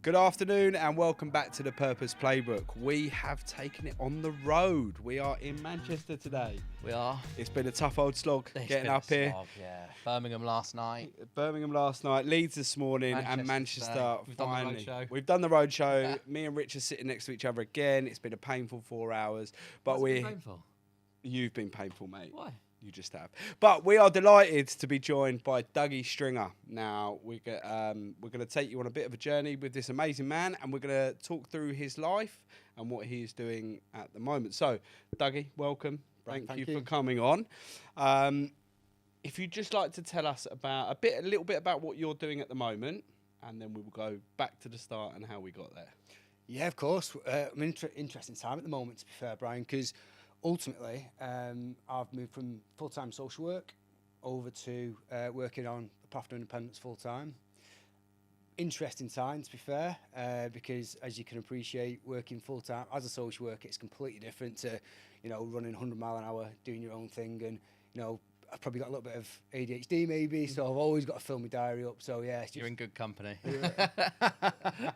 Good afternoon and welcome back to the Purpose Playbook. We have taken it on the road. We are in Manchester today. We are. It's been a tough old slog getting up here. Yeah. Birmingham last night. Leeds this morning, and Manchester We've finally. done the road show. We've done the road show. Me and Rich are sitting next to each other again. It's been a painful 4 hours. But What's it been painful? You've been painful, mate. Why? You just have. But we are delighted to be joined by Dougie Stringer. Now, we're going to take you on a bit of a journey with this amazing man, and we're going to talk through his life and what he is doing at the moment. So, Dougie, welcome. Thank you for coming on. If you'd just like to tell us about a little bit about what you're doing at the moment, and then we will go back to the start and how we got there. Yeah, of course. I'm in interesting time at the moment, to be fair, Brian, because ultimately, I've moved from full-time social work over to working on the path to independence full-time. Interesting time, to be fair, because as you can appreciate, working full-time as a social worker, it's completely different to, running 100 mile an hour, doing your own thing, and, I've probably got a little bit of ADHD maybe, so I've always got to fill my diary up. So yeah, it's just, You're in good company.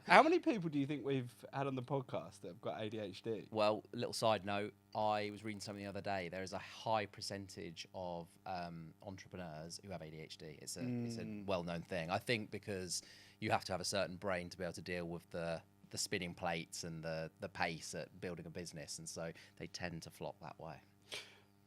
How many people do you think we've had on the podcast that have got ADHD? Well, little side note, I was reading something the other day. There is a high percentage of entrepreneurs who have ADHD. It's a well-known thing. I think because you have to have a certain brain to be able to deal with the spinning plates and the pace at building a business, and so they tend to flop that way.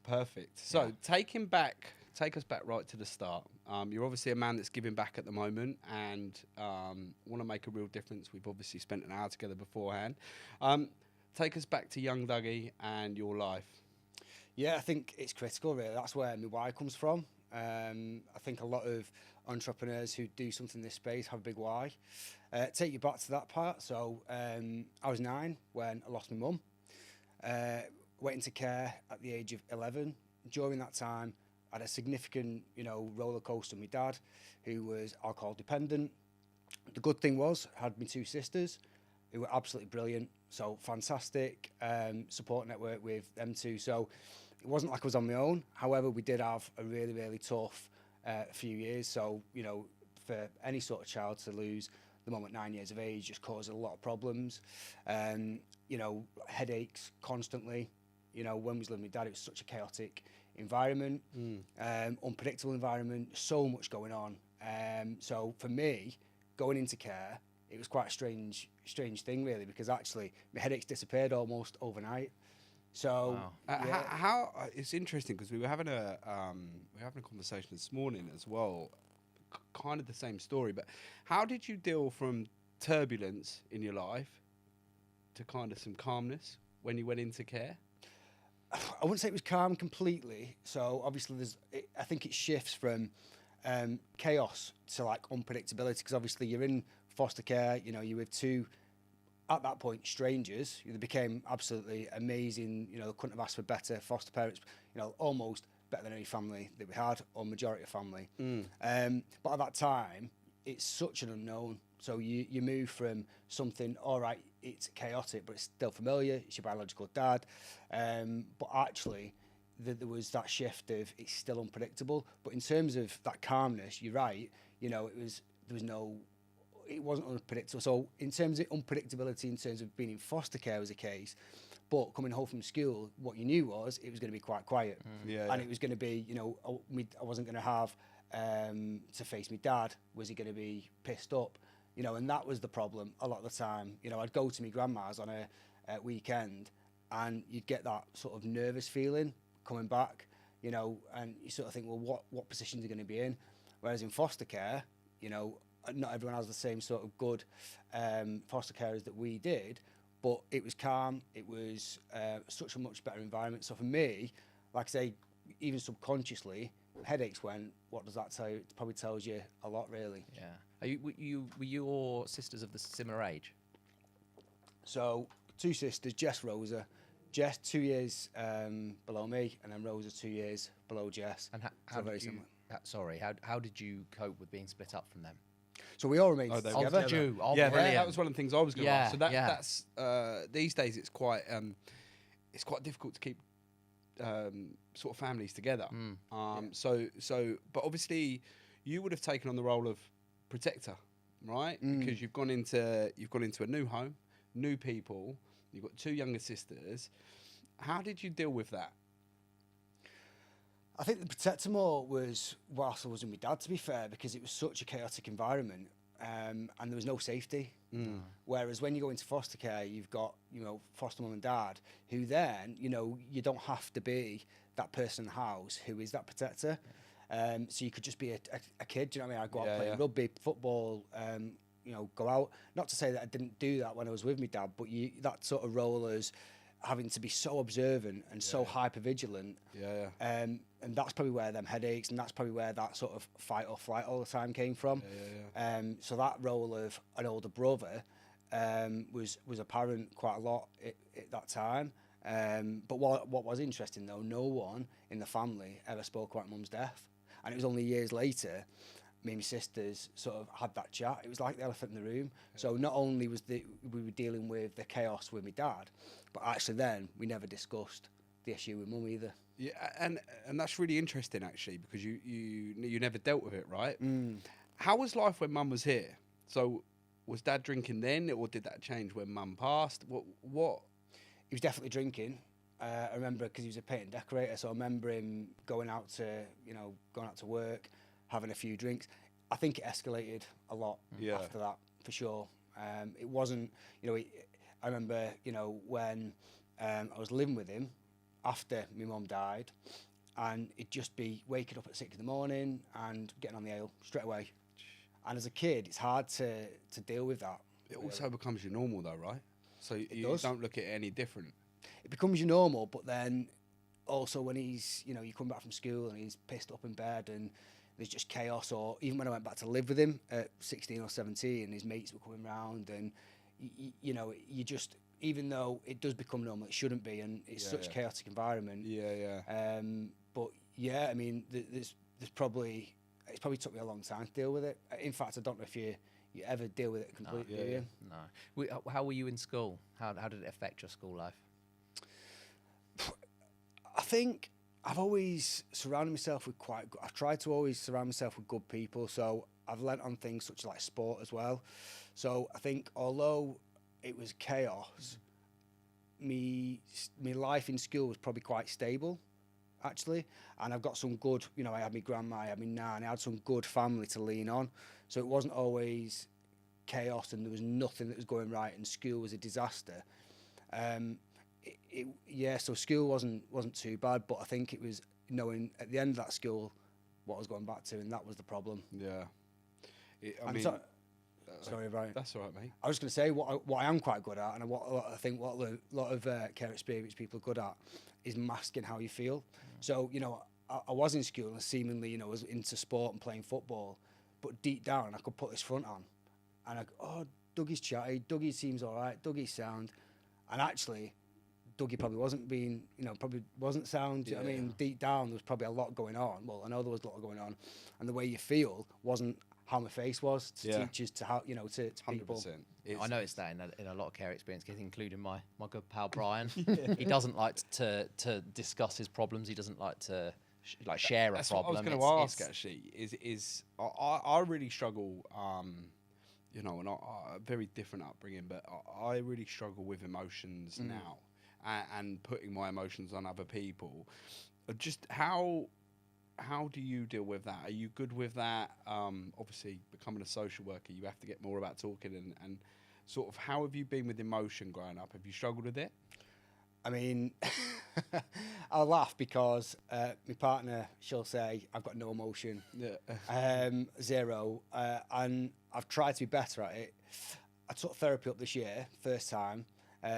Perfect. So take us back right to the start. You're obviously a man that's giving back at the moment and want to make a real difference. We've obviously spent an hour together beforehand. Take us back to young Dougie and your life. Yeah, I think it's critical, really. That's where my why comes from. I think a lot of entrepreneurs who do something in this space have a big why. Take you back to that part. So I was 9 when I lost my mum. Went into care at the age of 11. During that time, I had a significant, roller coaster with my dad, who was alcohol dependent. The good thing was, I had my 2 sisters, who were absolutely brilliant. So fantastic support network with them 2. So it wasn't like I was on my own. However, we did have a really, really tough few years. So, for any sort of child to lose the mum at 9 years of age just caused a lot of problems. Headaches constantly. When we was living with dad, it was such a chaotic environment, unpredictable environment, so much going on. So for me, going into care, it was quite a strange thing, really, because actually my headaches disappeared almost overnight. So how it's interesting because we were having a conversation this morning as well, kind of the same story. But how did you deal from turbulence in your life to kind of some calmness when you went into care? I wouldn't say it was calm completely. So obviously I think it shifts from chaos to like unpredictability, because obviously you're in foster care, you're with 2, at that point, strangers. They became absolutely amazing. They couldn't have asked for better foster parents, almost better than any family that we had, or majority of family. But at that time, it's such an unknown. So you move from something, all right, it's chaotic, but it's still familiar. It's your biological dad. But actually, there was that shift of it's still unpredictable. But in terms of that calmness, you're right. It wasn't unpredictable. So in terms of unpredictability, in terms of being in foster care was a case. But coming home from school, what you knew was it was going to be quite quiet. It was going to be, I wasn't going to have to face my dad. Was he going to be pissed up? And that was the problem a lot of the time. I'd go to my grandma's on a weekend, and you'd get that sort of nervous feeling coming back, and you sort of think, well, what positions are going to be in? Whereas in foster care, not everyone has the same sort of good foster carers that we did, but it was calm. It was such a much better environment. So for me, like I say, even subconsciously, headaches went, what does that tell you? It probably tells you a lot, really. Yeah. Were your sisters of the similar age? So 2 sisters, Jess, Rosa. Jess 2 years below me, and then Rosa 2 years below Jess. And how did you cope with being split up from them? So we all remained together. Brilliant. That was one of the things I was going to ask. So that's these days it's quite difficult to keep sort of families together. So but obviously you would have taken on the role of protector right? Because you've gone into a new home, new people. You've got 2 younger sisters. How did you deal with that? I think the protector more was whilst I was with my dad, to be fair, because it was such a chaotic environment, and there was no safety. Whereas when you go into foster care, you've got, foster mum and dad, who then, you don't have to be that person in the house who is that protector. So you could just be a kid, do you know what I mean? I'd go out playing rugby, football, go out. Not to say that I didn't do that when I was with my dad, but that sort of role as having to be so observant and so hyper-vigilant. And that's probably where them headaches, and that's probably where that sort of fight or flight all the time came from. So that role of an older brother was apparent quite a lot at that time. But what was interesting, though, no one in the family ever spoke about mum's death. And it was only years later, me and my sisters sort of had that chat. It was like the elephant in the room. So not only we were dealing with the chaos with my dad, but actually then we never discussed the issue with mum either. Yeah, and that's really interesting, actually, because you never dealt with it, right? How was life when mum was here? So was dad drinking then, or did that change when mum passed? What? He was definitely drinking. I remember because he was a paint and decorator, so I remember him going out to work, having a few drinks. I think it escalated a lot after that, for sure. It wasn't, I remember, when I was living with him after my mum died, and it'd just be waking up at 6 in the morning and getting on the ale straight away. And as a kid, it's hard to deal with that. It also becomes your normal, though, right? So you don't look at it any different. It becomes your normal, but then also when he's, you come back from school and he's pissed up in bed and there's just chaos, or even when I went back to live with him at 16 or 17, his mates were coming round, and you just, even though it does become normal, it shouldn't be, and it's such a chaotic environment. But yeah, I mean, it's probably took me a long time to deal with it. In fact, I don't know if you ever deal with it completely. No. How were you in school? How did it affect your school life? I think I've always surrounded myself with I've tried to always surround myself with good people. So I've learnt on things such as like sport as well. So I think although it was chaos, me life in school was probably quite stable, actually. And I've got some good, I had my grandma, I had my nan, I had some good family to lean on. So it wasn't always chaos and there was nothing that was going right and school was a disaster. So school wasn't too bad, but I think it was knowing at the end of that school what I was going back to, and that was the problem. Sorry, Brian. That's all right, mate. I was going to say what I am quite good at, and what a lot of care experience people are good at is masking how you feel. So I was in school and seemingly was into sport and playing football, but deep down I could put this front on, and I go, Dougie's chatty, Dougie seems all right, Dougie's sound, and actually Dougie probably wasn't sound. I mean, deep down there was probably a lot going on. Well, I know there was a lot going on, and the way you feel wasn't how my face was to teachers, to how to people. I noticed that in a lot of care experience, including my good pal Brian. He doesn't like to discuss his problems. He doesn't like to share a problem. That's what I was going to ask. Actually, is I really struggle. And a very different upbringing, but I really struggle with emotions now, and putting my emotions on other people. Just how do you deal with that? Are you good with that? Obviously, becoming a social worker, you have to get more about talking and sort of how have you been with emotion growing up? Have you struggled with it? I mean, I'll laugh because my partner, she'll say, I've got no emotion, zero, and I've tried to be better at it. I took therapy up this year, first time,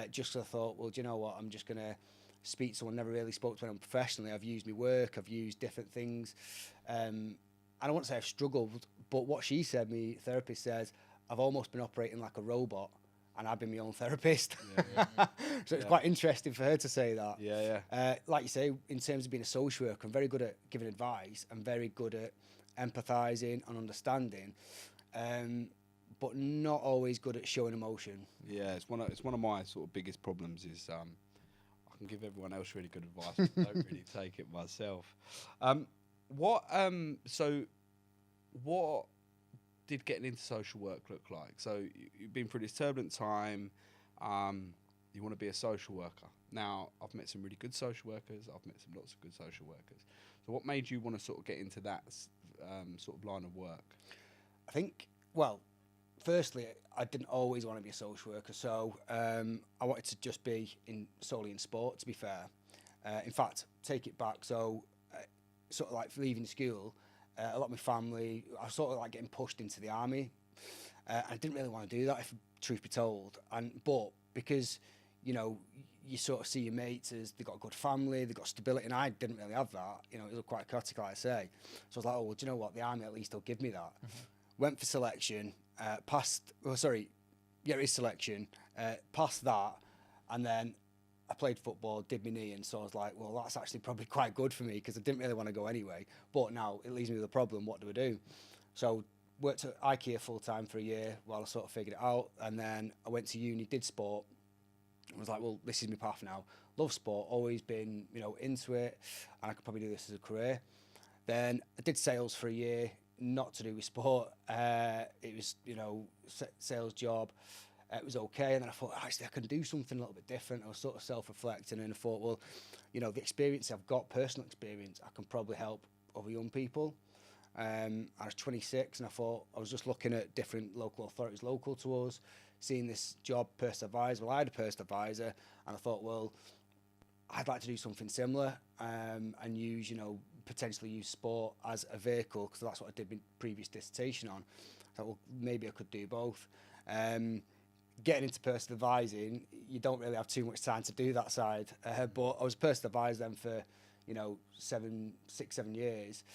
just so I thought, well, do you know what, I'm just going to speak to someone. Never really spoke to anyone professionally. I've used my work, I've used different things, and I don't want to say I've struggled, but what she said, my therapist says, I've almost been operating like a robot, and I've been my own therapist. So it's quite interesting for her to say that. Like you say, in terms of being a social worker, I'm very good at giving advice. I'm very good at empathising and understanding, but not always good at showing emotion. Yeah, it's one of my sort of biggest problems is I can give everyone else really good advice, but I don't really take it myself. What did getting into social work look like? So you've been through this turbulent time. You want to be a social worker. Now, I've met some really good social workers. I've met some lots of good social workers. So what made you want to sort of get into that sort of line of work? I think, well, firstly, I didn't always want to be a social worker. So I wanted to just be solely in sport, to be fair. In fact, take it back. So sort of like leaving school, a lot of my family, I was sort of like getting pushed into the army. I didn't really want to do that, if truth be told. But because, you know, you sort of see your mates as they've got a good family, they've got stability, and I didn't really have that. You know, it was quite chaotic, like I say. So I was like, oh, well, do you know what? The army at least will give me that. Mm-hmm. Went for selection, passed that, and then I played football, did my knee, and so I was like, well, that's actually probably quite good for me because I didn't really want to go anyway. But now it leaves me with a problem. What do I do? So worked at IKEA full-time for a year while I sort of figured it out, and then I went to uni, did sport. I was like, well, this is my path now. Love sport, always been, you know, into it, and I could probably do this as a career. Then I did sales for a year, not to do with sport. It was, you know, sales job. It was okay, and then I thought, actually, I can do something a little bit different. I was sort of self-reflecting, and I thought, well, you know, the experience I've got, personal experience, I can probably help other young people. I was 26, and I thought, I was just looking at different local authorities local to us, seeing this job, person advisor. Well, I had a person advisor, and I thought, well, I'd like to do something similar, and use, you know, potentially use sport as a vehicle, because that's what I did my previous dissertation on. I thought, well, maybe I could do both. Getting into person advising, you don't really have too much time to do that side. But I was person advisor then for, you know, 6-7 years.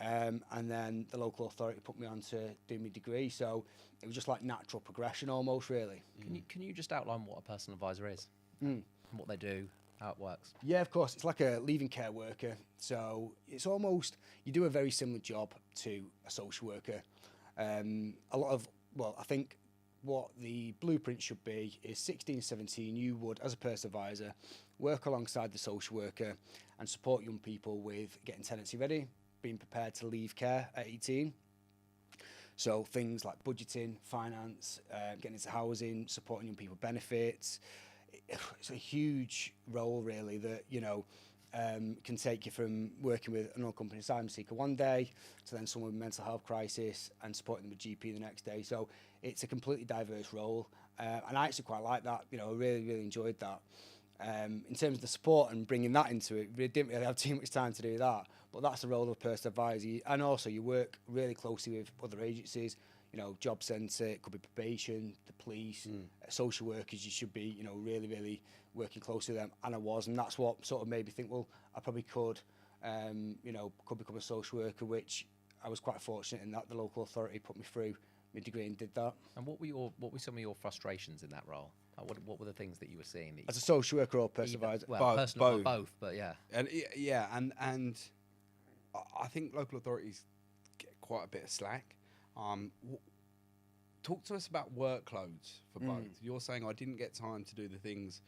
And then the local authority put me on to do my degree. So it was just like natural progression almost, really. Can you just outline what a personal advisor is? And what they do, how it works? Yeah, of course. It's like a leaving care worker. So it's almost, you do a very similar job to a social worker. I think what the blueprint should be is 16, 17, you would, as a person advisor, work alongside the social worker and support young people with getting tenancy ready, being prepared to leave care at 18. So things like budgeting, finance, getting into housing, supporting young people benefits. It's a huge role, really, that, you know, can take you from working with an unaccompanied asylum seeker one day to then someone with mental health crisis and supporting them with GP the next day. So it's a completely diverse role, and I actually quite like that. You know, I really, really enjoyed that. In terms of the support and bringing that into it, we didn't really have too much time to do that, but that's the role of a person advisor. And also you work really closely with other agencies, you know, job centre, it could be probation, the police, social workers. You should be, you know, really, really working closely with them. And I was, and that's what sort of made me think, well, I probably could, you know, could become a social worker, which I was quite fortunate in that the local authority put me through my degree and did that. And what were some of your frustrations in that role? What were the things that you were seeing? That as a social worker or person advisor? Well, both, but yeah. And I think local authorities get quite a bit of slack. Talk to us about workloads for both. You're saying I didn't get time to do the things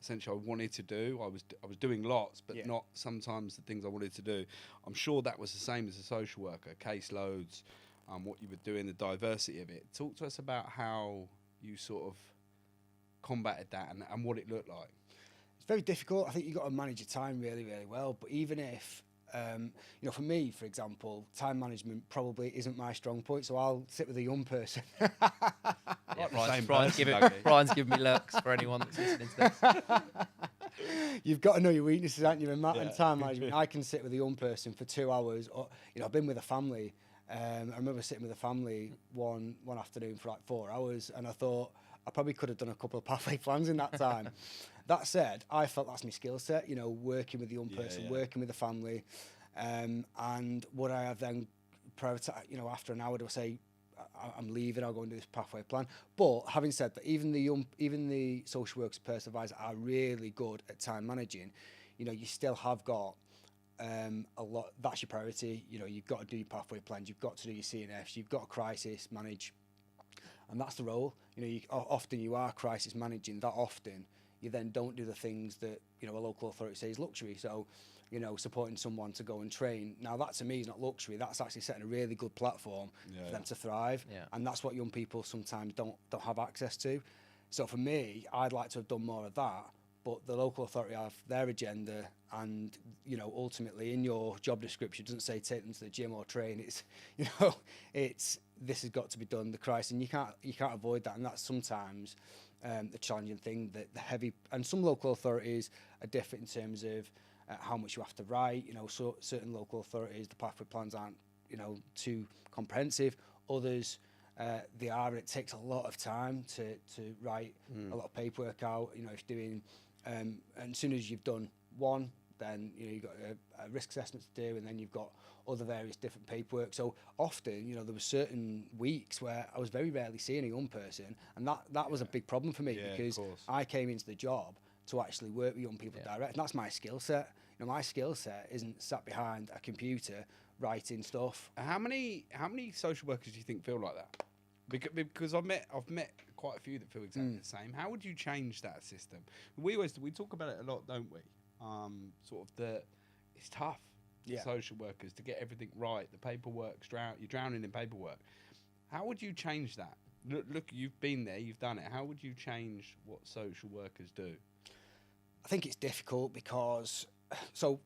essentially I wanted to do. I was doing lots, but not sometimes the things I wanted to do. I'm sure that was the same as a social worker, caseloads, what you were doing, the diversity of it. Talk to us about how you sort of combated that and what it looked like. It's very difficult. I think you've got to manage your time really, really well. But even if, you know, for me, for example, time management probably isn't my strong point, so I'll sit with a young person. Brian's giving me looks for anyone that's listening to this. You've got to know your weaknesses, haven't you? And time management. I can sit with a young person for 2 hours. Or, you know, I've been with a family. I remember sitting with a family one afternoon for like 4 hours, and I thought I probably could have done a couple of pathway plans in that time. That said, I felt that's my skill set, you know, working with the young person, working with the family, and would I have then prioritised, you know, after an hour, do I say, I'm leaving, I'll go and do this pathway plan? But having said that, even the social workers, person advisor are really good at time managing. You know, you still have got a lot. That's your priority. You know, you've got to do your pathway plans. You've got to do your CNFs. You've got to crisis manage, and that's the role. You know, often you are crisis managing that often. You then don't do the things that, you know, a local authority says luxury. So supporting someone to go and train. Now that to me is not luxury. That's actually setting a really good platform for them to thrive. Yeah. And that's what young people sometimes don't have access to. So for me, I'd like to have done more of that. But the local authority have their agenda, and ultimately in your job description, it doesn't say take them to the gym or train. It's it's this has got to be done. The crisis, and you can't avoid that. And that's sometimes the challenging thing. That the heavy, and some local authorities are different in terms of how much you have to write. So certain local authorities, the pathway plans aren't too comprehensive. Others, they are, and it takes a lot of time to write a lot of paperwork out. If you're doing, and as soon as you've done one, then you've got a risk assessment to do, and then you've got other various different paperwork. So often, there were certain weeks where I was very rarely seeing a young person, and that was a big problem for me, because I came into the job to actually work with young people direct, and that's my skill set. My skill set isn't sat behind a computer writing stuff. How many social workers do you think feel like that? Because I've met quite a few that feel exactly the same. How would you change that system? We talk about it a lot, don't we? Sort of it's tough for social workers to get everything right. The paperwork's you're drowning in paperwork. How would you change that? Look, you've been there, you've done it. How would you change what social workers do? I think it's difficult because, so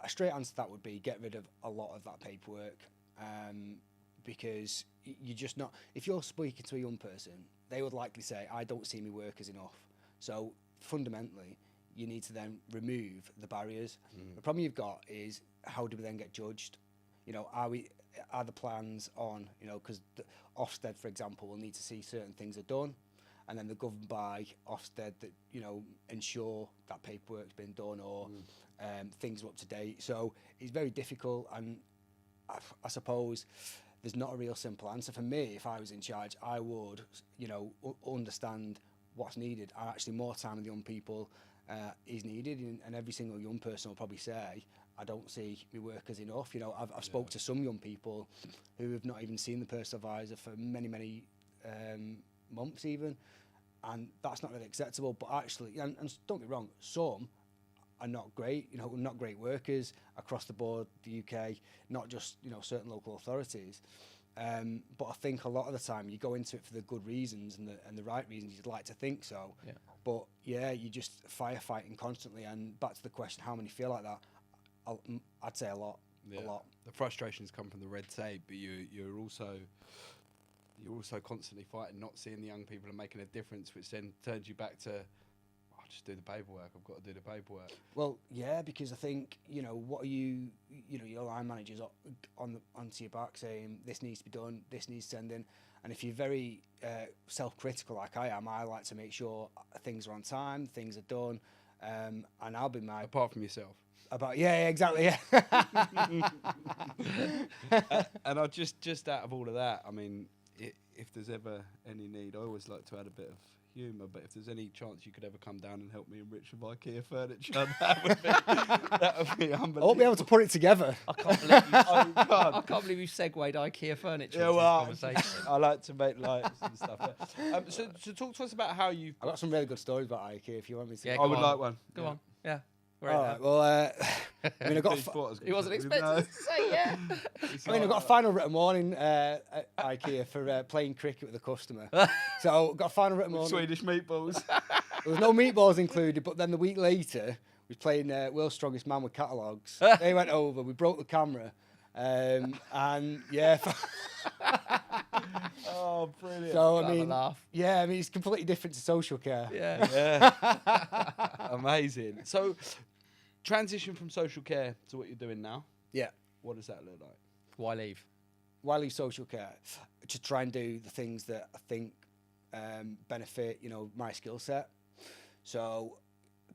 a straight answer to that would be get rid of a lot of that paperwork, because you're just not, if you're speaking to a young person, they would likely say, I don't see my work as enough. So fundamentally, you need to then remove the barriers. The problem you've got is, how do we then get judged? Are the plans on, because Ofsted, for example, will need to see certain things are done, and then they're governed by Ofsted that, ensure that paperwork's been done, or things are up to date. So it's very difficult, and I suppose there's not a real simple answer. For me, if I was in charge, I would, understand what's needed, and actually more time with young people is needed, and every single young person will probably say, I don't see my work as enough. I've spoke to some young people who have not even seen the personal advisor for many months even, and that's not really acceptable. But actually, and don't get me wrong, some are not great, not great workers across the board, the UK, not just, certain local authorities. But I think a lot of the time you go into it for the good reasons and the right reasons, you'd like to think so. Yeah. But you just firefighting constantly. And back to the question, how many feel like that? I'd say a lot. A lot. The frustrations come from the red tape, but you're also constantly fighting, not seeing the young people and making a difference, which then turns you back to, just do the paperwork. I've got to do the paperwork. Well, yeah, because I think, what are your line managers onto your back saying, this needs to be done, this needs sending. And if you're very self-critical like I am, I like to make sure things are on time, things are done, and I'll be my... Apart from yourself. Exactly, yeah. And I just out of all of that, I mean, if there's ever any need, I always like to add a bit of humour, but if there's any chance you could ever come down and help me enrich with IKEA furniture, that would be unbelievable. I won't be able to put it together. I can't believe you segued IKEA furniture into this conversation. I like to make lights and stuff. So talk to us about how you've... I've got some really good stories about IKEA if you want me to. I would like one. Go on. Yeah. All right. Well, I mean, I got. He wasn't expecting to say yeah. I mean, I got a final written warning at IKEA for playing cricket with a customer. So got a final written warning. Swedish meatballs. There was no meatballs included, but then the week later, we was playing World's Strongest Man with catalogues. They went over. We broke the camera, and yeah. Oh, brilliant! So I mean, it's completely different to social care. Yeah. Amazing. So, transition from social care to what you're doing now. Yeah. What does that look like? Why leave? Why leave social care? To try and do the things that I think benefit, my skill set. So,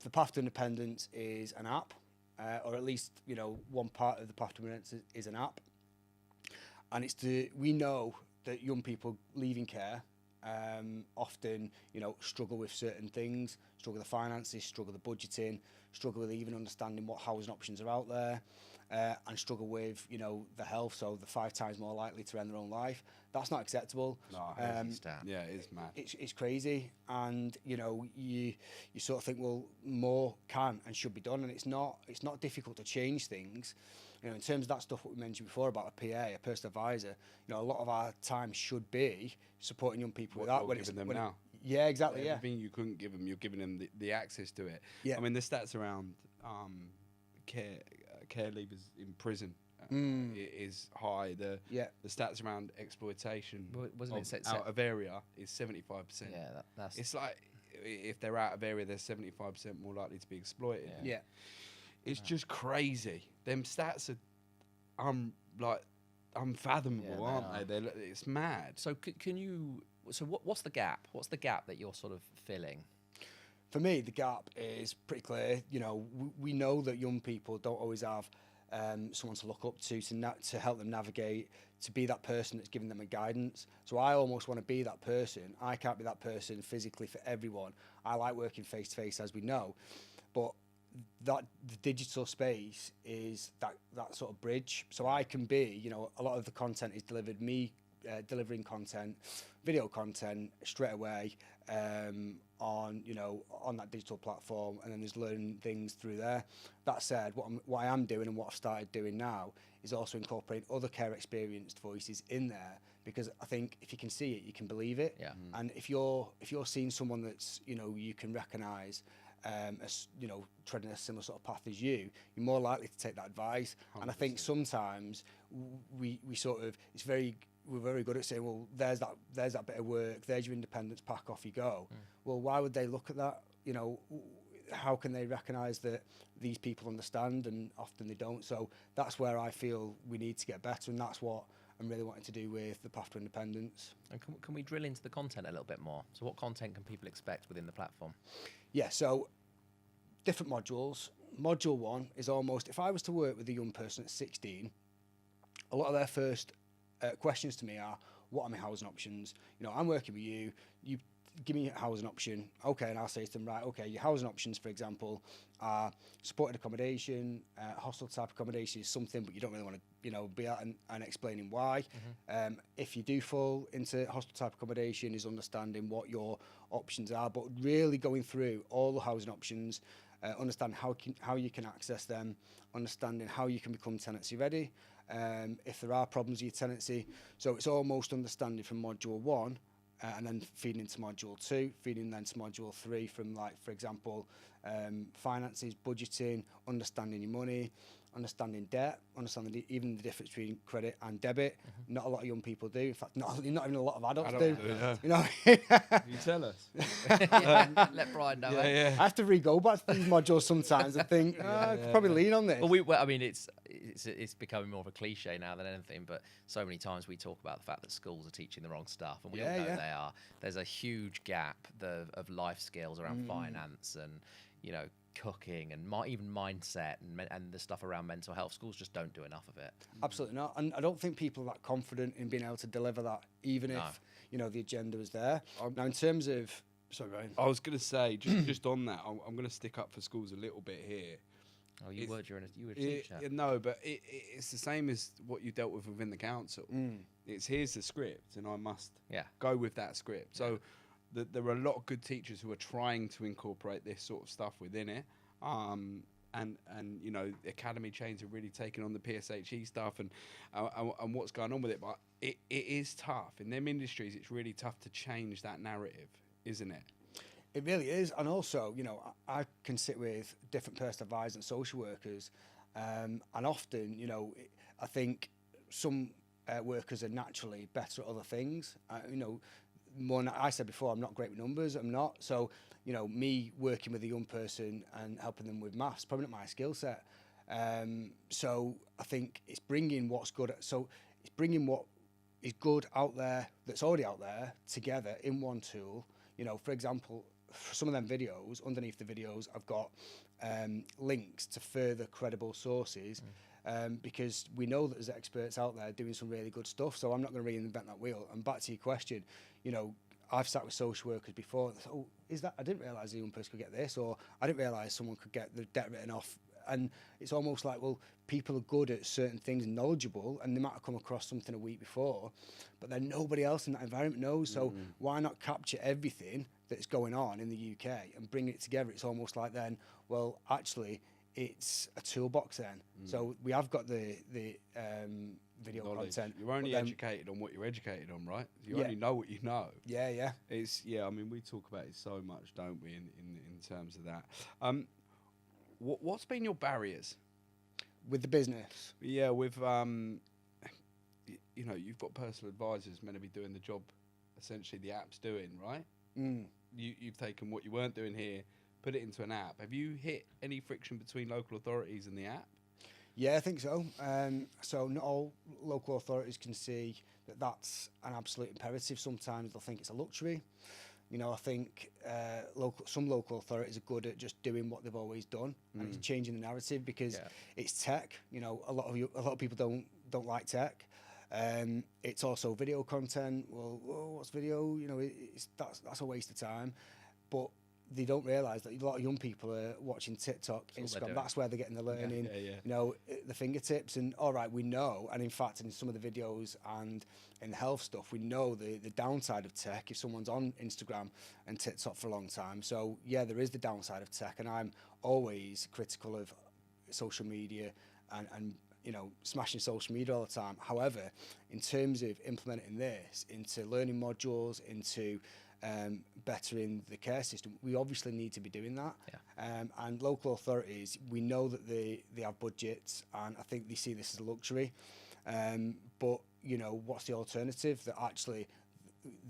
the Path to Independence is an app, or at least, one part of the Path to Independence is an app. And we know that young people leaving care often, struggle with certain things, struggle with the finances, struggle with the budgeting, struggle with even understanding what housing options are out there, and struggle with, the health, so they're 5 times more likely to end their own life. That's not acceptable. No, yeah, it is mad. It's crazy, and you sort of think, well, more can and should be done, and it's not difficult to change things. In terms of that stuff what we mentioned before about a PA, a personal advisor, a lot of our time should be supporting young people with that. When it's giving them now. Yeah, exactly. Everything you couldn't give them, you're giving them the access to it. Yeah. I mean, the stats around care leavers in prison is high. The stats around exploitation out of area is 75%. Yeah, that's. It's like if they're out of area, they're 75% more likely to be exploited. Yeah. It's just crazy. Them stats are unfathomable, aren't they? It's mad. So can you? So what's the gap? What's the gap that you're sort of filling? For me, the gap is pretty clear. We know that young people don't always have someone to look up to help them navigate, to be that person that's giving them a guidance. So I almost want to be that person. I can't be that person physically for everyone. I like working face to face, as we know, but that the digital space is that sort of bridge. So I can be, a lot of the content is delivered delivering content, video content straight away on that digital platform, and then there's learning things through there. That said, what I am doing and what I've started doing now is also incorporating other care experienced voices in there, because I think if you can see it, you can believe it. Yeah. And if you're seeing someone that's you can recognise as treading a similar sort of path as you're more likely to take that advice. 100%. And I think sometimes we sort of we're very good at saying, well, there's that bit of work, there's your independence pack, off you go. Well, why would they look at that? How can they recognise that these people understand? And often they don't. So that's where I feel we need to get better, and that's what I'm really wanting to do with the Path to Independence. And can we drill into the content a little bit more? So what content can people expect within the platform? Yeah, so different modules. Module 1 is almost, if I was to work with a young person at 16, a lot of their first questions to me are, what are my housing options? I'm working with you give me a housing option. Okay, and I'll say to them, right, okay, your housing options, for example, are supported accommodation, hostel type accommodation is something, but you don't really want to, be out and explaining why. If you do fall into hostel type accommodation, is understanding what your options are, but really going through all the housing options, understand how you can access them, understanding how you can become tenancy ready, if there are problems with your tenancy. So it's almost understanding from module 1, and then feeding into module 2, feeding then to module 3 from, like, for example, finances, budgeting, understanding your money, understanding debt, understanding even the difference between credit and debit. Not a lot of young people do. In fact, not even a lot of adults do. You tell us. Let Brian know. I have to re-go back to these modules sometimes. I think I could probably lean on this. Well, I mean, it's becoming more of a cliche now than anything. But so many times we talk about the fact that schools are teaching the wrong stuff, and we all know they are. There's a huge gap of life skills around finance and cooking and even mindset and the stuff around mental health. Schools just don't do enough of it. Absolutely not. And I don't think people are that confident in being able to deliver that, even if the agenda was there. Now, in terms of, sorry, Ryan. I was going to say, just on that, I'm going to stick up for schools a little bit here. Oh, you were a teacher. No, but it's the same as what you dealt with within the council. It's here's the script, and I must go with that script. So there are a lot of good teachers who are trying to incorporate this sort of stuff within it. And the academy chains are really taking on the PSHE stuff and what's going on with it. But it is tough. In them industries, it's really tough to change that narrative, isn't it? It really is. And also, I can sit with different personal advisors and social workers, and often, I think some workers are naturally better at other things. I said before, I'm not great with numbers. I'm not. So, me working with a young person and helping them with maths, probably not my skill set. So I think it's bringing what's good. So it's bringing what is good out there, that's already out there, together in one tool. For example, for some of them videos, underneath the videos, I've got links to further credible sources. Because we know that there's experts out there doing some really good stuff, so I'm not going to reinvent that wheel. And back to your question, I've sat with social workers before. And oh, is that? I didn't realise a young person could get this, or I didn't realise someone could get the debt written off. And it's almost like, well, people are good at certain things and knowledgeable, and they might have come across something a week before, but then nobody else in that environment knows. So why not capture everything that's going on in the UK and bring it together? It's almost like then, well, actually, it's a toolbox then. So we have got the video knowledge. content. You're only educated on what you're educated on, right? You Yeah. only know what you know. Yeah. It's I mean, we talk about it so much, don't we? In terms of that. What's been your barriers With the business. Yeah, with you know, you've got personal advisors meant to be doing the job, essentially the app's doing, right? You've taken what you weren't doing here, put it into an app. Have you hit any friction between local authorities and the app? Yeah, I think so. So not all local authorities can see that that's an absolute imperative. Sometimes they'll think it's a luxury. You know, I think some local authorities are good at just doing what they've always done, and it's changing the narrative because it's tech. You know, a lot of people don't like tech. It's also video content. Well, what's video? You know, that's a waste of time. But they don't realise that a lot of young people are watching TikTok, Instagram. That's where they're getting the learning. You know, the fingertips. And all right, we know. And in fact, in some of the videos and in the health stuff, we know the downside of tech if someone's on Instagram and TikTok for a long time. So yeah, there is the downside of tech, and I'm always critical of social media and you know, smashing social media all the time. However, in terms of implementing this into learning modules, into bettering the care system, we obviously need to be doing that. And local authorities, we know that they have budgets, and I think they see this as a luxury. But you know, what's the alternative? That actually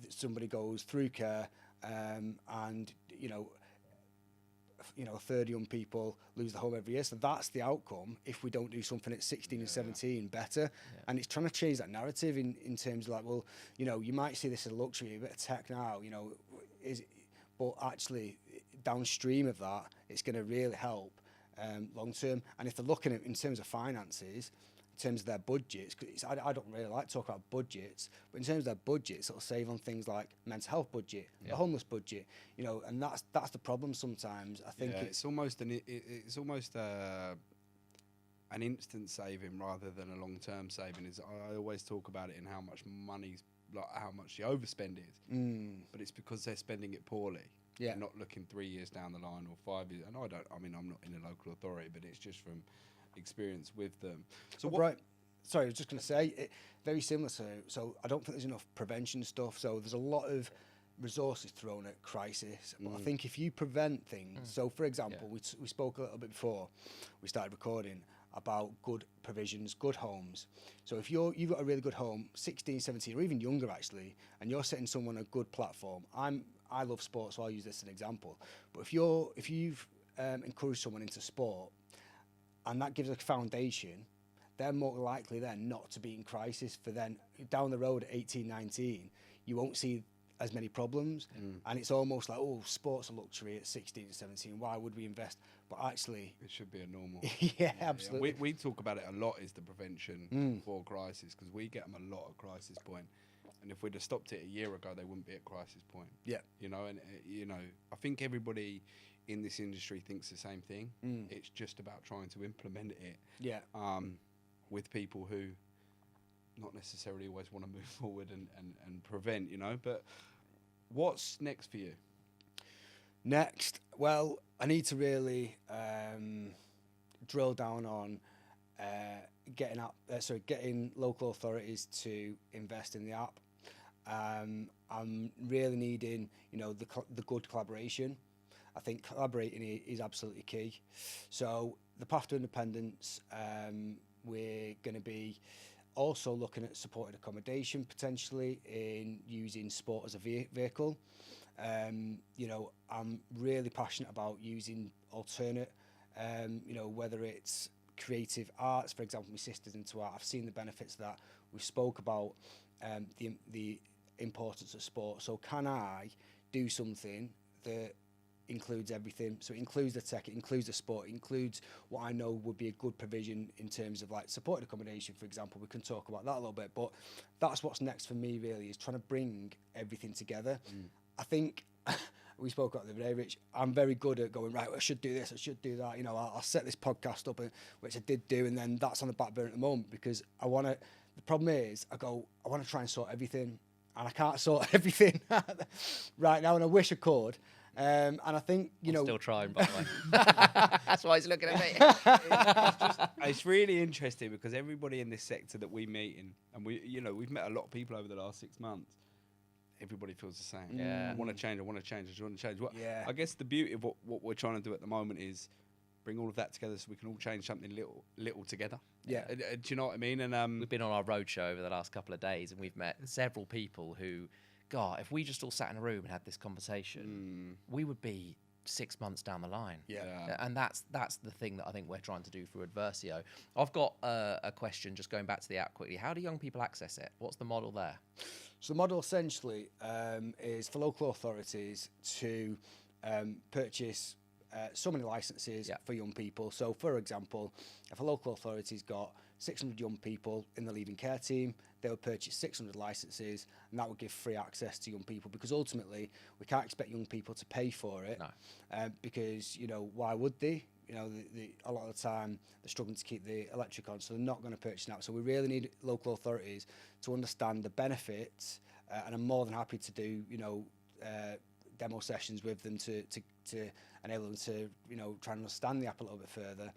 somebody goes through care, and you know, a third of young people lose their home every year. So that's the outcome if we don't do something at 16 and 17 better. And it's trying to change that narrative in terms of like, well, you know, you might see this as a luxury, a bit of tech now, you know, but actually downstream of that, it's going to really help long term. And if they're looking at in terms of finances, in terms of their budgets, because I don't really like to talk about budgets, but in terms of their budgets, it'll save on things like mental health budget, the homeless budget, you know, and that's the problem sometimes. I think it's almost an instant saving rather than a long-term saving. I always talk about it in how much money's, like how much the overspend is, but it's because they're spending it poorly. They're not looking 3 years down the line or 5 years. And I'm not in a local authority, but it's just from experience with them. So sorry, I was just going to say, very similar to, so I don't think there's enough prevention stuff. So there's a lot of resources thrown at crisis. But I think if you prevent things, so for example, we spoke a little bit before we started recording about good provisions, good homes. So if you've got a really good home, 16, 17, or even younger actually, and you're setting someone a good platform. I love sports, so I'll use this as an example. But if you've encouraged someone into sport, and that gives a foundation, they're more likely then not to be in crisis for then down the road at 18, 19, you won't see as many problems. And it's almost like, oh, sports a luxury at 16 and 17, why would we invest? But actually, it should be a normal. Absolutely. Yeah. We talk about it a lot, is the prevention for crisis, because we get them a lot at crisis point. And if we'd have stopped it a year ago, they wouldn't be at crisis point. You know, and you know, I think everybody in this industry thinks the same thing. It's just about trying to implement it with people who not necessarily always want to move forward and prevent, you know. But what's next for you? Next, well, I need to really drill down on getting local authorities to invest in the app. I'm really needing, you know, the good collaboration. I think collaborating is absolutely key. So the path to independence, we're going to be also looking at supported accommodation potentially in using sport as a vehicle. You know, I'm really passionate about using alternate, you know, whether it's creative arts, for example, my sister's into art. I've seen the benefits of that. We spoke about the importance of sport. So can I do something that includes everything. So it includes the tech, it includes the sport, it includes what I know would be a good provision in terms of like supported accommodation, for example. We can talk about that a little bit, but that's what's next for me really, is trying to bring everything together. I think we spoke about the other day, Rich. I'm very good at going, right, well, I should do this, I should do that. You know, I'll set this podcast up, which I did do, and then that's on the back burner at the moment because I want to. The problem is, I want to try and sort everything, and I can't sort everything right now, and I wish I could. And I think, I'm still trying, by the way. That's why he's looking at me. It's really interesting because everybody in this sector that we meet in, and we've met a lot of people over the last 6 months. Everybody feels the same. Yeah. I want to change. I want to change. I just want to change. Yeah. I guess the beauty of what we're trying to do at the moment is bring all of that together so we can all change something little together. Yeah. Do you know what I mean? And we've been on our roadshow over the last couple of days, and we've met several people who, God, if we just all sat in a room and had this conversation, we would be 6 months down the line. Yeah. And that's the thing that I think we're trying to do through Adversio. I've got a question, just going back to the app quickly. How do young people access it? What's the model there? So the model essentially is for local authorities to purchase so many licenses for young people. So, for example, if a local authority's got 600 young people in the leaving care team, they would purchase 600 licenses, and that would give free access to young people, because ultimately we can't expect young people to pay for it. No. Because, why would they? A lot of the time they're struggling to keep the electric on, so they're not going to purchase that. So we really need local authorities to understand the benefits, and I'm more than happy to do, demo sessions with them to enable them to, try and understand the app a little bit further.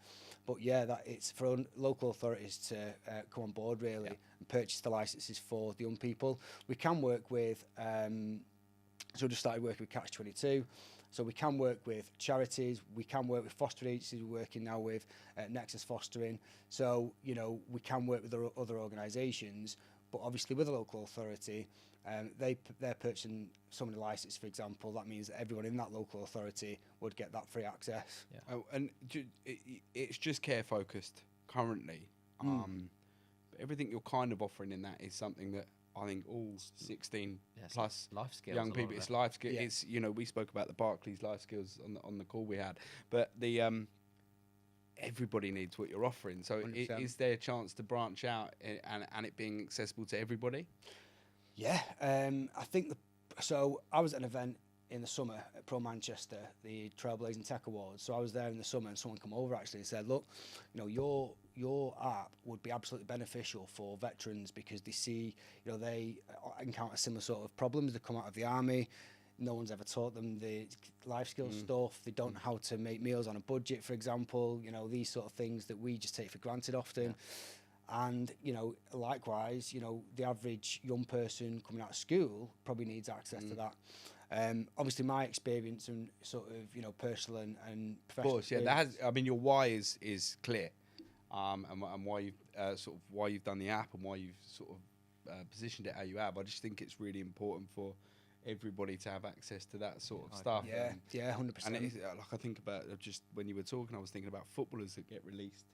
But yeah, that it's for local authorities to come on board really and purchase the licenses for the young people. We can work with, so we just started working with Catch 22. So we can work with charities, we can work with foster agencies. We're working now with Nexus Fostering. So, we can work with other organisations, but obviously with a local authority, they're purchasing so many licenses, for example. That means that everyone in that local authority would get that free access. Yeah. And it's just care focused currently. But everything you're kind of offering in that is something that I think all 16 plus life skills, young people, it's life skills. Yeah. It's, we spoke about the Barclays life skills on the call we had, but the everybody needs what you're offering. So is there a chance to branch out and it being accessible to everybody? Yeah, I think so I was at an event in the summer at Pro Manchester, the Trailblazing Tech Awards. So I was there in the summer, and someone came over actually and said, look, your app would be absolutely beneficial for veterans, because they see, they encounter similar sort of problems. They come out of the army, no one's ever taught them the life skills stuff. They don't know how to make meals on a budget, for example, these sort of things that we just take for granted often. And, likewise, the average young person coming out of school probably needs access to that. Obviously, my experience and sort of, personal and professional. Of course, your why is clear, and why you've why you've done the app and why you've sort of positioned it how you have. I just think it's really important for everybody to have access to that sort of stuff. Yeah, 100%. And I think about just when you were talking, I was thinking about footballers that get released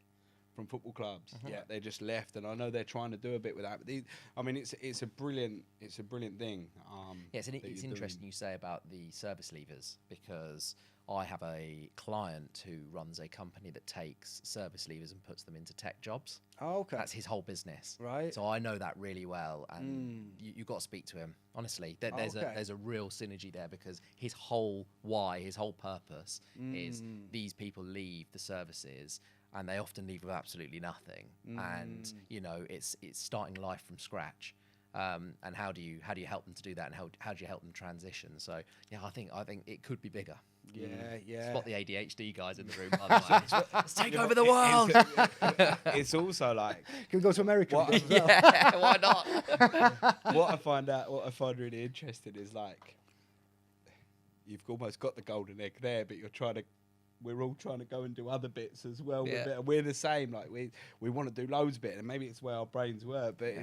from football clubs. They just left, and I know they're trying to do a bit with that. But it's a brilliant thing. It's interesting you say about the service leavers, because I have a client who runs a company that takes service leavers and puts them into tech jobs. Oh, okay. That's his whole business. Right. So I know that really well, and you've got to speak to him. Honestly, there's a real synergy there, because his whole why, his whole purpose is these people leave the services, and they often leave with absolutely nothing. And it's starting life from scratch. And how do you help them to do that, and how do you help them transition? So I think it could be bigger. Yeah. Spot the ADHD guys in the room. By the way. Let's take over the world. It's also like, can we go to America? Yeah, why not? What I find really interesting is, like, you've almost got the golden egg there, but we're all trying to go and do other bits as well with it. And we're the same. Like, we want to do loads of it, and maybe it's where our brains work. But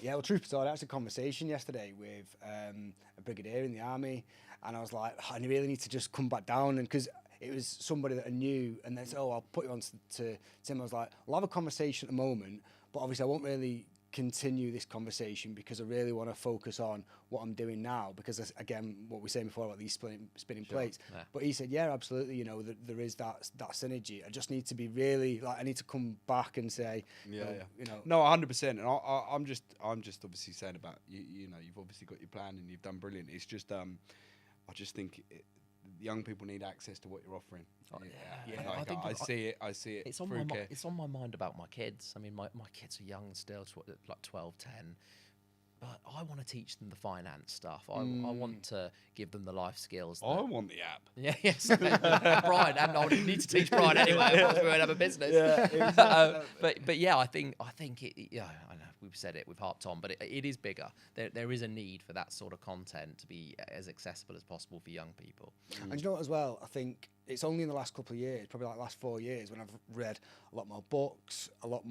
well, truth be told, I had a conversation yesterday with a brigadier in the army, and I was like, I really need to just come back down, and because it was somebody that I knew, and they said, I'll put you on to Tim. I was like, I'll have a conversation at the moment, but obviously I won't really continue this conversation because I really want to focus on what I'm doing now, because again, what we were saying before about these spinning plates. Yeah. But he said, yeah, absolutely, you know, there is that synergy. I just need to be really, like, I need to come back and say, you know. No, 100%. And I'm just obviously saying about you know, you've obviously got your plan and you've done brilliant. It's just I just think young people need access to what you're offering. Like, I see it. It's on my it's on my mind about my kids. I mean, my kids are young still, like 12, 10. But I want to teach them the finance stuff. I want to give them the life skills. I want the app. Yeah, yes. Brian, and I would need to teach Brian anyway. Otherwise we won't have a business. Yeah, exactly. But yeah, I think it. Yeah, I know we've said it, we've harped on, but it is bigger. There is a need for that sort of content to be as accessible as possible for young people. And you know what, as well, I think it's only in the last couple of years, probably like the last 4 years, when I've read a lot more books, I listen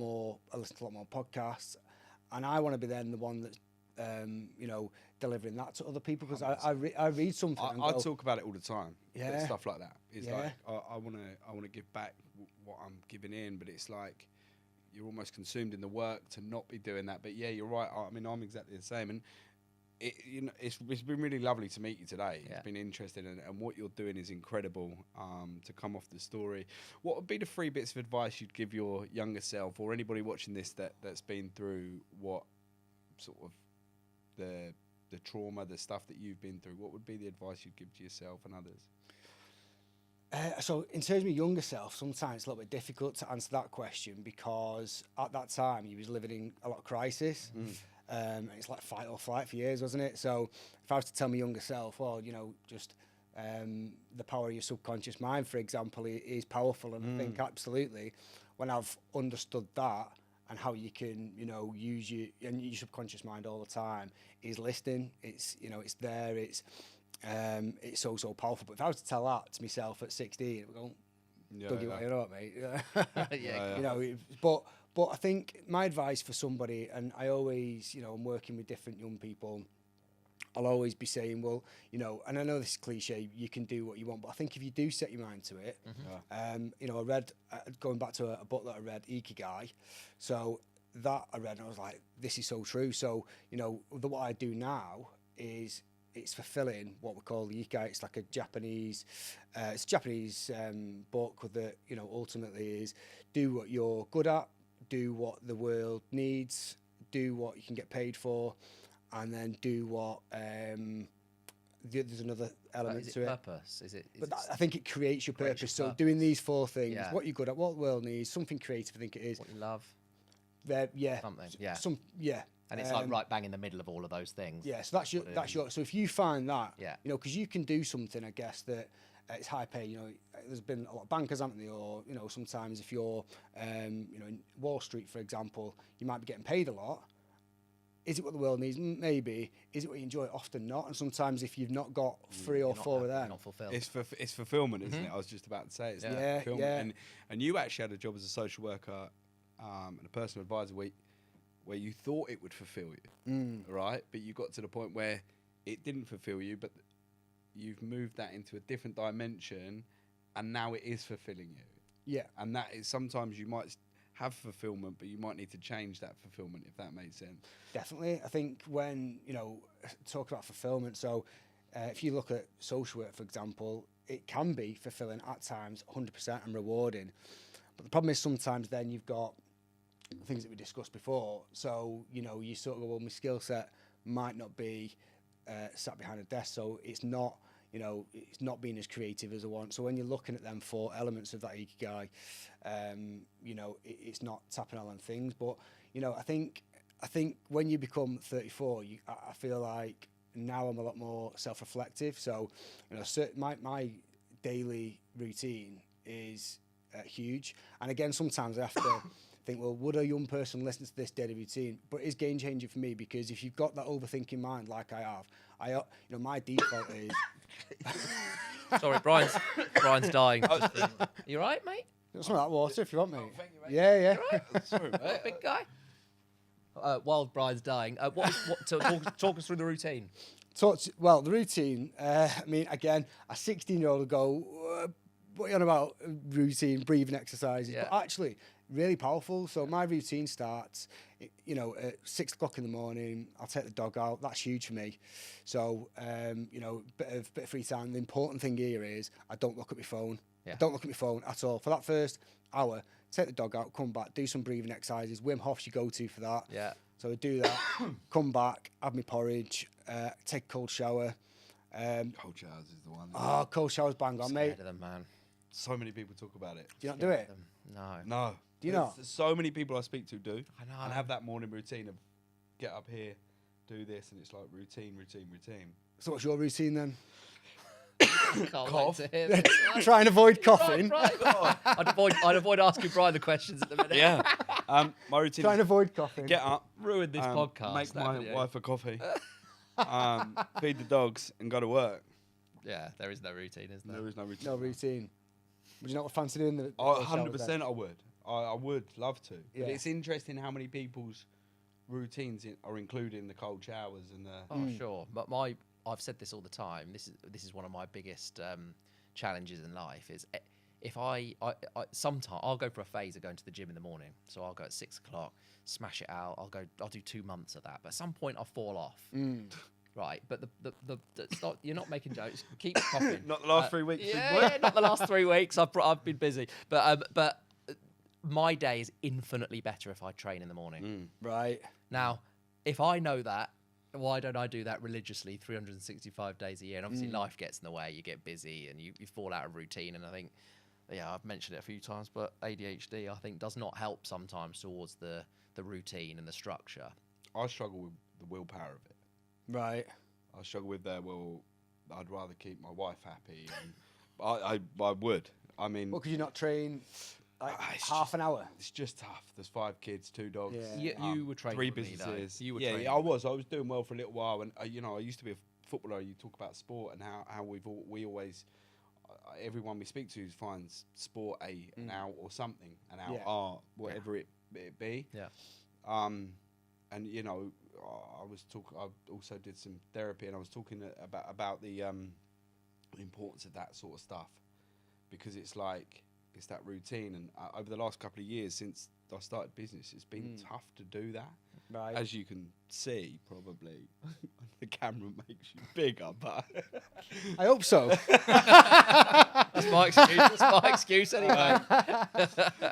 to a lot more podcasts, and I want to be then the one that's you know, delivering that to other people, because I read something. I talk about it all the time. Yeah, stuff like that. It's like I want to give back what I'm giving in, but it's like you're almost consumed in the work to not be doing that. But yeah, you're right. I mean, I'm exactly the same, and you know, it's been really lovely to meet you today. Yeah. It's been interesting, and what you're doing is incredible. To come off the story, what would be the 3 bits of advice you'd give your younger self, or anybody watching this that's been through what sort of the trauma, the stuff that you've been through? What would be the advice you'd give to yourself and others? So in terms of my younger self, sometimes it's a little bit difficult to answer that question, because at that time he was living in a lot of crisis. It's like fight or flight for years, wasn't it? So if I was to tell my younger self, well, you know, just the power of your subconscious mind, for example, is powerful. And I think absolutely, when I've understood that, and how you can, you know, use your subconscious mind all the time, is listening. It's, you know, it's there. It's so powerful. But if I was to tell that to myself at 16, it would go, Dougie, what you know, mate? You know, but I think my advice for somebody, and I always, you know, I'm working with different young people, I'll always be saying, well, you know, and I know this is cliche, you can do what you want, but I think if you do set your mind to it, you know, I read, going back to a book that I read, Ikigai, so that I read and I was like, this is so true. So, you know, what I do now is it's fulfilling what we call the Ikigai. It's like a Japanese, book that, you know, ultimately is do what you're good at, do what the world needs, do what you can get paid for, and then do what there's another element to it. Purpose? I think it creates your purpose. So doing these 4 things, what you're good at, what the world needs, something creative, I think it is. What you love. Something, And it's like right bang in the middle of all of those things. Yeah, so that's your. So if you find that, you know, because you can do something, I guess that it's high pay. You know, there's been a lot of bankers, haven't there? Or, you know, sometimes if you're, you know, in Wall Street, for example, you might be getting paid a lot. Is it what the world needs? Maybe. Is it what you enjoy? Often not. And sometimes if you've not got 3 or 4 of them, not fulfilled. It's fulfillment, isn't it? I was just about to say it's fulfillment. Yeah. And you actually had a job as a social worker and a personal advisor where you thought it would fulfill you, right? But you got to the point where it didn't fulfill you, but you've moved that into a different dimension, and now it is fulfilling you. Yeah. And that is, sometimes you might have fulfillment, but you might need to change that fulfillment, if that makes sense. Definitely. I think when, you know, talk about fulfillment, so if you look at social work, for example, it can be fulfilling at times, 100%, and rewarding. But the problem is sometimes then you've got things that we discussed before. So, you know, you sort of go, well, my skill set might not be sat behind a desk, so it's not, you know, it's not being as creative as I want. So when you're looking at them 4 elements of that Ikigai, you know, it's not tapping all on things. But, you know, I think when you become 34, I feel like now I'm a lot more self-reflective. So, you know, my daily routine is huge. And again, sometimes I have to think, well, would a young person listen to this daily routine? But it's game changing for me, because if you've got that overthinking mind like I have, you know, my default is. Sorry, Brian's dying. You right, mate? Some of that water if you want, mate. Oh, thank you, mate. Yeah. You right? Sorry, mate. Big guy. While Brian's dying, talk us through the routine. Well, the routine. I mean, again, a 16-year-old will go, what are you on about routine, breathing exercises? Yeah. But actually, really powerful. So my routine starts, you know, at 6 o'clock in the morning. I'll take the dog out. That's huge for me. So, you know, bit of free time. The important thing here is I don't look at my phone. Yeah. I don't look at my phone at all. For that first hour, take the dog out, come back, do some breathing exercises. Wim Hof's your go-to for that. Yeah. So I do that, come back, have my porridge, take a cold shower. Cold showers is the one. Oh, cold shower's bang on, mate. Scared of them, man. So many people talk about it. Do you not do it? No. No. Do you not? So many people I speak to do. I know. And have that morning routine of get up here, do this, and it's like routine. So what's your routine then? Can't Cough. wait to hear this. Try and avoid coughing. I'd avoid asking Brian the questions at the minute. Yeah. My routine Try and is avoid coughing. get up, Ruin this podcast. make that my video. wife a coffee, feed the dogs, and go to work. Yeah, there is no routine, is there? There is no routine. No routine. Would you not fancy doing the Oh, cold showers 100% then? I would. I would love to. Yeah. But it's interesting how many people's routines are included in the cold showers and the... Oh, sure. But I've said this all the time. This is one of my biggest challenges in life. Is if I sometimes I'll go for a phase of going to the gym in the morning. So I'll go at 6 o'clock, smash it out. I'll do 2 months of that. But at some point I'll fall off. Right, but it's not, you're not making jokes. Keep coughing. Not the last 3 weeks. Yeah, not the last 3 weeks. I've been busy, but my day is infinitely better if I train in the morning. Right. Now, if I know that, why don't I do that religiously 365 days a year? And obviously life gets in the way. You get busy and you fall out of routine. And I think, yeah, I've mentioned it a few times, but ADHD, I think, does not help sometimes towards the routine and the structure. I struggle with the willpower of it. Right. I struggle with that. Well, I'd rather keep my wife happy. And I would. I mean... Well, could you not train like it's half an hour? It's just tough. There's 5 kids, 2 dogs. Yeah. You were training 3 with me, though. businesses. You were yeah, training I with was doing well for a little while, and you know, I used to be a footballer. You talk about sport and how we always everyone we speak to finds sport an out or something, an out art, whatever it be. Yeah. And you know, I also did some therapy, and I was talking about the importance of that sort of stuff, because it's like it's that routine. And over the last couple of years since I started business, it's been tough to do that. Right. As you can see, probably the camera makes you bigger, but I hope so. That's my excuse. That's my excuse anyway.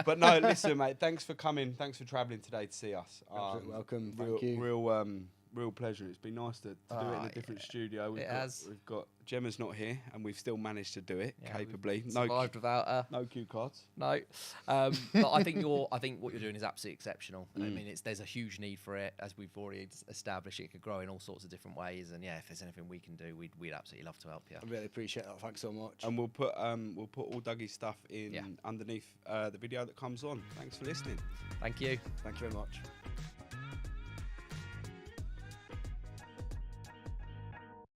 but no, listen, mate. Thanks for coming. Thanks for travelling today to see us. Absolutely welcome. Thank you. Real pleasure. It's been nice to do it in a different studio. We've got Gemma's not here, and we've still managed to do it capably. Survived without her. No cue cards. No, but I think what you're doing is absolutely exceptional. I mean, there's a huge need for it, as we've already established. It could grow in all sorts of different ways, and yeah, if there's anything we can do, we'd absolutely love to help you. I really appreciate that. Thanks so much. And we'll put all Dougie's stuff in underneath the video that comes on. Thanks for listening. Thank you. Thank you very much.